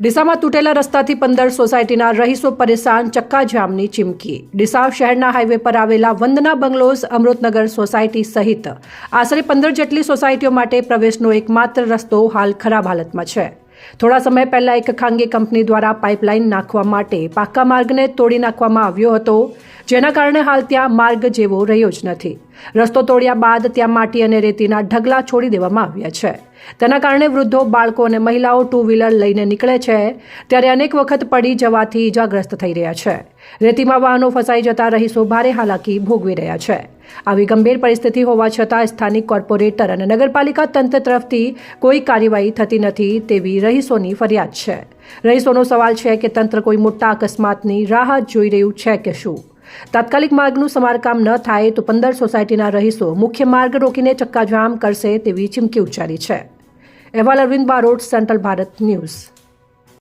ડીસામાં તૂટેલા રસ્તાથી 15 સોસાયટીના રહીશો પરેશાન, ચક્કાજામની ચીમકી। ડીસા શહેરના હાઈવે પર આવેલા વંદના બંગલોઝ, અમૃતનગર સોસાયટી સહિત આશરે 15 જેટલી સોસાયટીઓ માટે પ્રવેશનો એકમાત્ર રસ્તો હાલ ખરાબ હાલતમાં છે। થોડા સમય પહેલા એક ખાનગી કંપની દ્વારા પાઇપલાઇન નાખવા માટે પાકા માર્ગને તોડી નાખવામાં આવ્યો હતો, જેના કારણે હાલ ત્યાં માર્ગ જેવો રહ્યો જ નથી। રસ્તો તોડ્યા બાદ ત્યાં માટી અને રેતીના ઢગલા છોડી દેવામાં આવ્યા છે। તેના કારણે વૃદ્ધો, બાળકો અને મહિલાઓ ટુ વ્હીલર લઈને નીકળે છે, ત્યારે અનેક વખત પડી જવાથી ઇજાગ્રસ્ત થઈ રહ્યા છે। રેતીમાં વાહનો ફસાઈ જતા રહીશો ભારે હાલાકી ભોગવી રહ્યા છે। આવી ગંભીર પરિસ્થિતિ હોવા છતાં સ્થાનિક કોર્પોરેટર અને નગરપાલિકા તંત્ર તરફથી કોઈ કાર્યવાહી થતી નથી તેવી રહીશોની ફરિયાદ છે। રહીશોનો સવાલ છે કે તંત્ર કોઈ મોટા અકસ્માતની રાહ જોઈ રહ્યું છે કે શું? તાત્કાલિક માર્ગનું સમારકામ ન થાય તો 15 સોસાયટીના રહીશો મુખ્ય માર્ગ રોકીને ચક્કાજામ કરશે તેવી ચીમકી ઉચ્ચારી છે। અહેવાલ અરવિંદ બારોટ, સેન્ટ્રલ ભારત ન્યૂઝ।